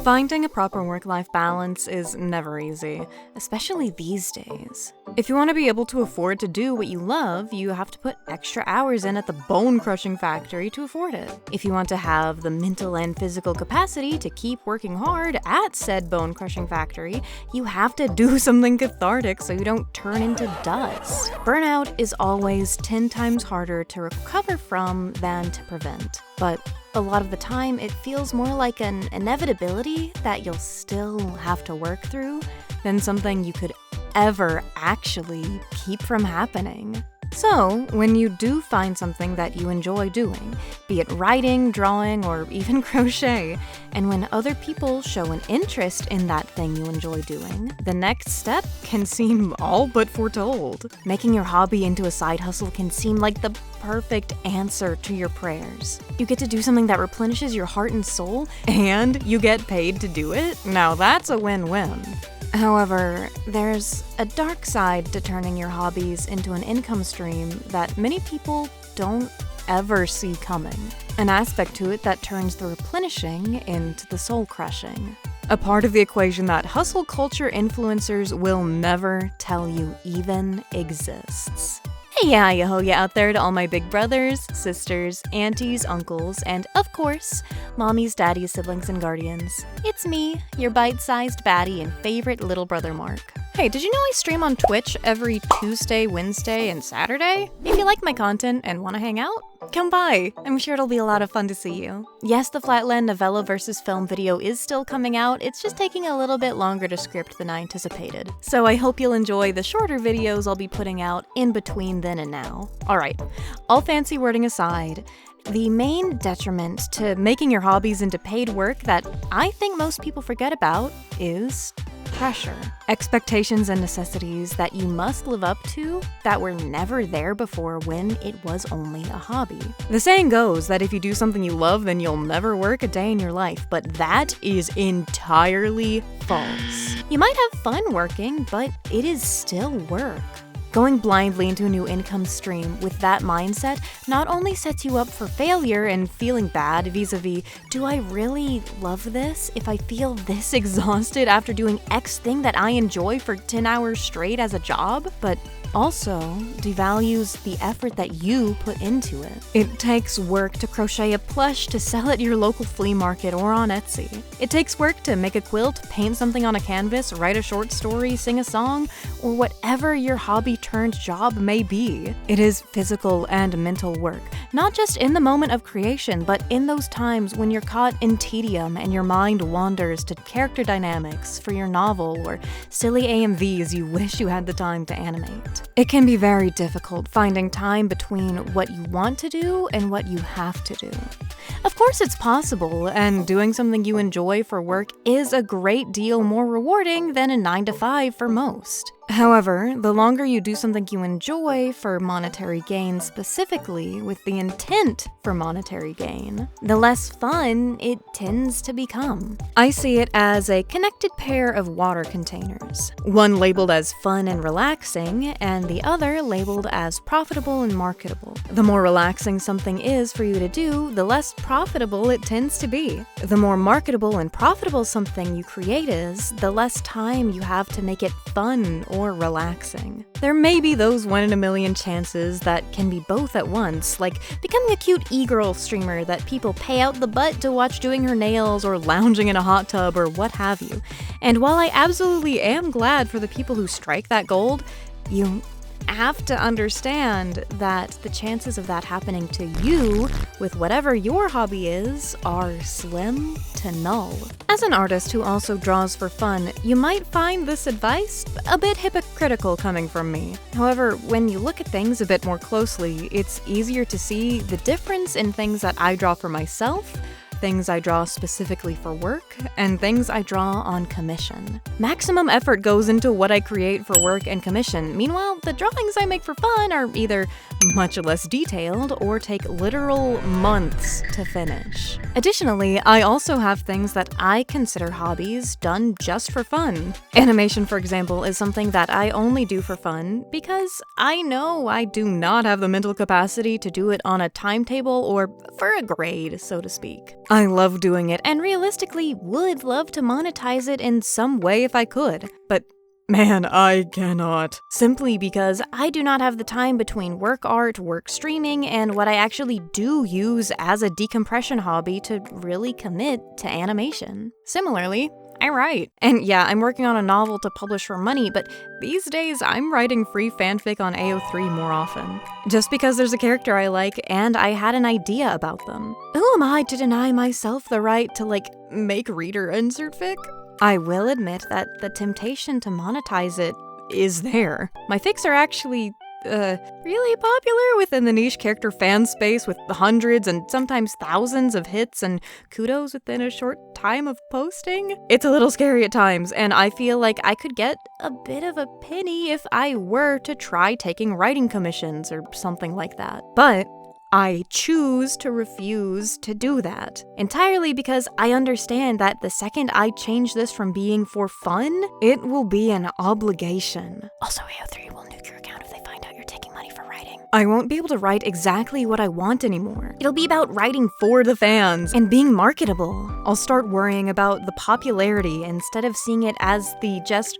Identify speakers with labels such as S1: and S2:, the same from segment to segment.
S1: Finding a proper work-life balance is never easy, especially these days. If you want to be able to afford to do what you love, you have to put extra hours in at the bone-crushing factory to afford it. If you want to have the mental and physical capacity to keep working hard at said bone-crushing factory, you have to do something cathartic so you don't turn into dust. Burnout is always 10 times harder to recover from than to prevent, but a lot of the time, it feels more like an inevitability that you'll still have to work through than something you could ever actually keep from happening. So, when you do find something that you enjoy doing, be it writing, drawing, or even crochet, and when other people show an interest in that thing you enjoy doing, the next step can seem all but foretold. Making your hobby into a side hustle can seem like the perfect answer to your prayers. You get to do something that replenishes your heart and soul, and you get paid to do it? Now that's a win-win. However, there's a dark side to turning your hobbies into an income stream that many people don't ever see coming. An aspect to it that turns the replenishing into the soul-crushing. A part of the equation that hustle culture influencers will never tell you even exists. Hey ya out there to all my big brothers, sisters, aunties, uncles, and of course, mommies, daddies, siblings, and guardians. It's me, your bite-sized baddie and favorite little brother Mark. Hey, did you know I stream on Twitch every Tuesday, Wednesday, and Saturday? If you like my content and want to hang out, come by. I'm sure it'll be a lot of fun to see you. Yes, the Flatland novella versus film video is still coming out, it's just taking a little bit longer to script than I anticipated. So I hope you'll enjoy the shorter videos I'll be putting out in between then and now. Alright, all fancy wording aside, the main detriment to making your hobbies into paid work that I think most people forget about is pressure. Expectations and necessities that you must live up to that were never there before when it was only a hobby. The saying goes that if you do something you love, then you'll never work a day in your life, but that is entirely false. You might have fun working, but it is still work. Going blindly into a new income stream with that mindset not only sets you up for failure and feeling bad vis-a-vis, do I really love this if I feel this exhausted after doing X thing that I enjoy for 10 hours straight as a job? But also devalues the effort that you put into it. It takes work to crochet a plush to sell at your local flea market or on Etsy. It takes work to make a quilt, paint something on a canvas, write a short story, sing a song, or whatever your hobby turned job may be. It is physical and mental work, not just in the moment of creation, but in those times when you're caught in tedium and your mind wanders to character dynamics for your novel or silly AMVs you wish you had the time to animate. It can be very difficult finding time between what you want to do and what you have to do. Of course it's possible, and doing something you enjoy for work is a great deal more rewarding than a 9-to-5 for most. However, the longer you do something you enjoy for monetary gain specifically with the intent for monetary gain, the less fun it tends to become. I see it as a connected pair of water containers, one labeled as fun and relaxing, and the other labeled as profitable and marketable. The more relaxing something is for you to do, the less profitable it tends to be. The more marketable and profitable something you create is, the less time you have to make it fun or relaxing. There may be those 1 in a million chances that can be both at once, like becoming a cute e-girl streamer that people pay out the butt to watch doing her nails or lounging in a hot tub or what have you. And while I absolutely am glad for the people who strike that gold, you have to understand that the chances of that happening to you with whatever your hobby is are slim to null. As an artist who also draws for fun, you might find this advice a bit hypocritical coming from me. However, when you look at things a bit more closely, it's easier to see the difference in things that I draw for myself, things I draw specifically for work, and things I draw on commission. Maximum effort goes into what I create for work and commission. Meanwhile, the drawings I make for fun are either much less detailed or take literal months to finish. Additionally, I also have things that I consider hobbies done just for fun. Animation, for example, is something that I only do for fun because I know I do not have the mental capacity to do it on a timetable or for a grade, so to speak. I love doing it, and realistically would love to monetize it in some way if I could, but man, I cannot. Simply because I do not have the time between work art, work streaming, and what I actually do use as a decompression hobby to really commit to animation. Similarly, I write. And yeah, I'm working on a novel to publish for money, but these days I'm writing free fanfic on AO3 more often. Just because there's a character I like and I had an idea about them. Who am I to deny myself the right to, make reader insert fic? I will admit that the temptation to monetize it is there. My fics are actually, really popular within the niche character fan space with hundreds and sometimes thousands of hits and kudos within a short time of posting. It's a little scary at times, and I feel like I could get a bit of a penny if I were to try taking writing commissions or something like that. But I choose to refuse to do that, entirely because I understand that the second I change this from being for fun, it will be an obligation. Also, AO3 will nuke your account if they find out you're taking money for writing. I won't be able to write exactly what I want anymore. It'll be about writing for the fans and being marketable. I'll start worrying about the popularity instead of seeing it as the just,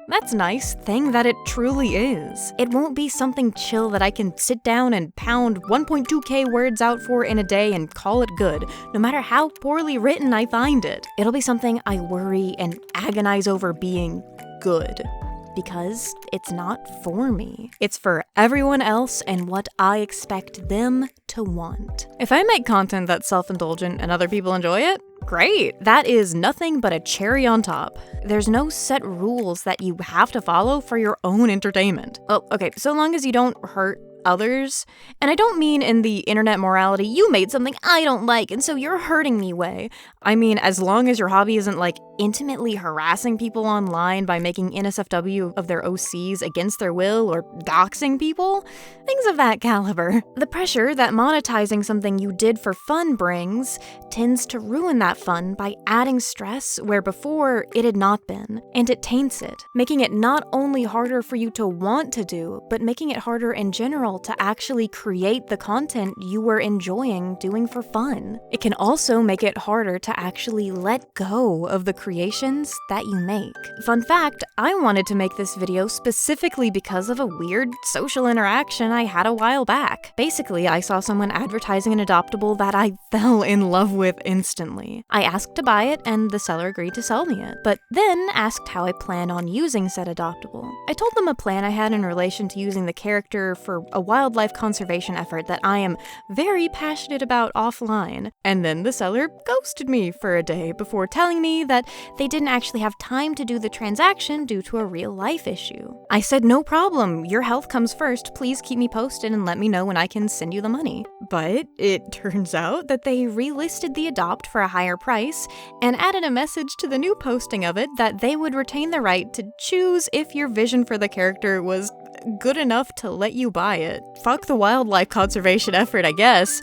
S1: that's nice thing that it truly is. It won't be something chill that I can sit down and pound 1.2k words out for in a day and call it good, no matter how poorly written I find it. It'll be something I worry and agonize over being good. Because it's not for me. It's for everyone else and what I expect them to want. If I make content that's self-indulgent and other people enjoy it, great. That is nothing but a cherry on top. There's no set rules that you have to follow for your own entertainment. Well, okay, so long as you don't hurt others. And I don't mean in the internet morality, you made something I don't like and so you're hurting me way. I mean, as long as your hobby isn't intimately harassing people online by making NSFW of their OCs against their will or doxing people, things of that caliber. The pressure that monetizing something you did for fun brings tends to ruin that fun by adding stress where before it had not been, and it taints it, making it not only harder for you to want to do, but making it harder in general to actually create the content you were enjoying doing for fun. It can also make it harder to actually let go of the creations that you make. Fun fact, I wanted to make this video specifically because of a weird social interaction I had a while back. Basically, I saw someone advertising an adoptable that I fell in love with instantly. I asked to buy it and the seller agreed to sell me it, but then asked how I plan on using said adoptable. I told them a plan I had in relation to using the character for a wildlife conservation effort that I am very passionate about offline, and then the seller ghosted me for a day before telling me that they didn't actually have time to do the transaction due to a real life issue. I said, no problem, your health comes first, please keep me posted and let me know when I can send you the money. But it turns out that they relisted the adopt for a higher price and added a message to the new posting of it that they would retain the right to choose if your vision for the character was good enough to let you buy it. Fuck the wildlife conservation effort, I guess.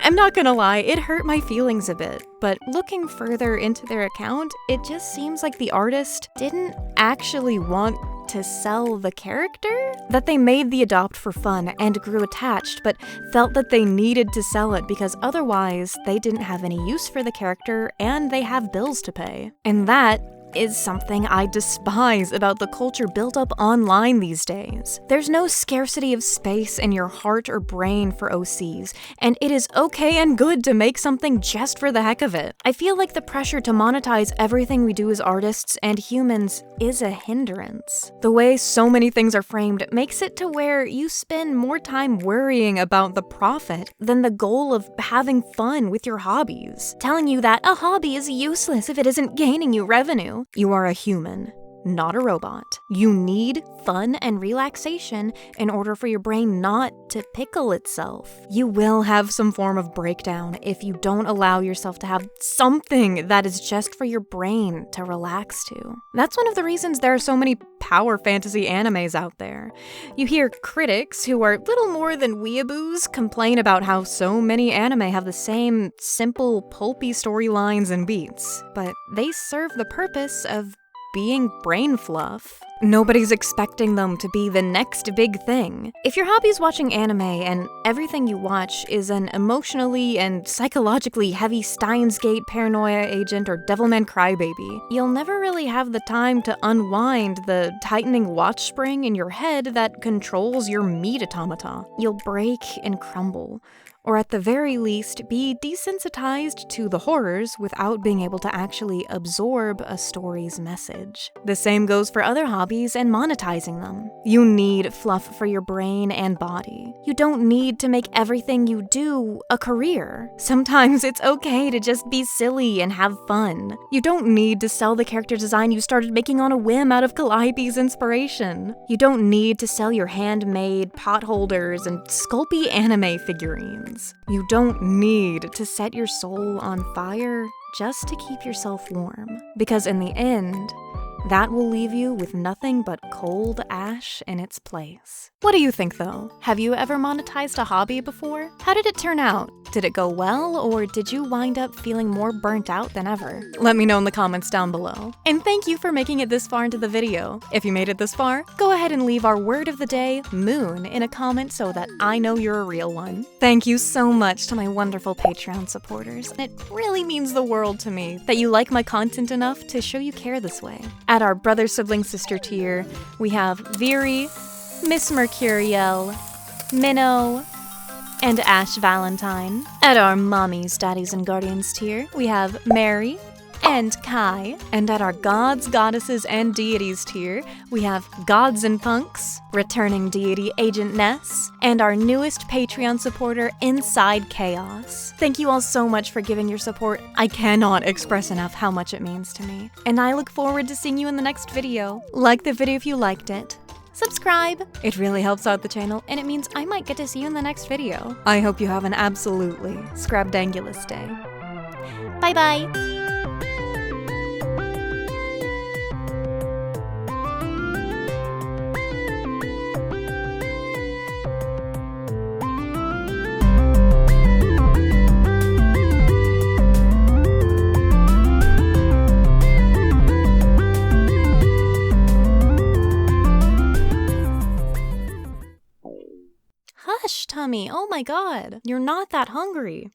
S1: I'm not gonna lie, it hurt my feelings a bit, but looking further into their account, it just seems like the artist didn't actually want to sell the character? That they made the adopt for fun and grew attached, but felt that they needed to sell it because otherwise they didn't have any use for the character and they have bills to pay. And that is something I despise about the culture built up online these days. There's no scarcity of space in your heart or brain for OCs, and it is okay and good to make something just for the heck of it. I feel like the pressure to monetize everything we do as artists and humans is a hindrance. The way so many things are framed makes it to where you spend more time worrying about the profit than the goal of having fun with your hobbies, telling you that a hobby is useless if it isn't gaining you revenue. You are a human, not a robot. You need fun and relaxation in order for your brain not to pickle itself. You will have some form of breakdown if you don't allow yourself to have something that is just for your brain to relax to. That's one of the reasons there are so many power fantasy animes out there. You hear critics who are little more than weeaboos complain about how so many anime have the same simple, pulpy storylines and beats, but they serve the purpose of being brain fluff. Nobody's expecting them to be the next big thing. If your hobby's watching anime and everything you watch is an emotionally and psychologically heavy Steins Gate paranoia agent or Devilman crybaby, you'll never really have the time to unwind the tightening watch spring in your head that controls your meat automata. You'll break and crumble, or at the very least, be desensitized to the horrors without being able to actually absorb a story's message. The same goes for other hobbies and monetizing them. You need fluff for your brain and body. You don't need to make everything you do a career. Sometimes it's okay to just be silly and have fun. You don't need to sell the character design you started making on a whim out of Calliope's inspiration. You don't need to sell your handmade pot holders and Sculpey anime figurines. You don't need to set your soul on fire just to keep yourself warm, because in the end, that will leave you with nothing but cold ash in its place. What do you think, though? Have you ever monetized a hobby before? How did it turn out? Did it go well, or did you wind up feeling more burnt out than ever? Let me know in the comments down below. And thank you for making it this far into the video. If you made it this far, go ahead and leave our word of the day, moon, in a comment so that I know you're a real one. Thank you so much to my wonderful Patreon supporters. It really means the world to me that you like my content enough to show you care this way. At our brother, sibling, sister tier, we have Viri, Miss Mercuriel, Minnow, and Ash Valentine. At our mommies, daddies, and guardians tier, we have Mary and Kai. And at our gods, goddesses, and deities tier, we have Gods and Punks, returning deity Agent Ness, and our newest Patreon supporter, Inside Chaos. Thank you all so much for giving your support. I cannot express enough how much it means to me. And I look forward to seeing you in the next video. Like the video if you liked it. Subscribe! It really helps out the channel, and it means I might get to see you in the next video. I hope you have an absolutely scrabdangulous day. Bye-bye! Hush, Tummy. Oh my god. You're not that hungry.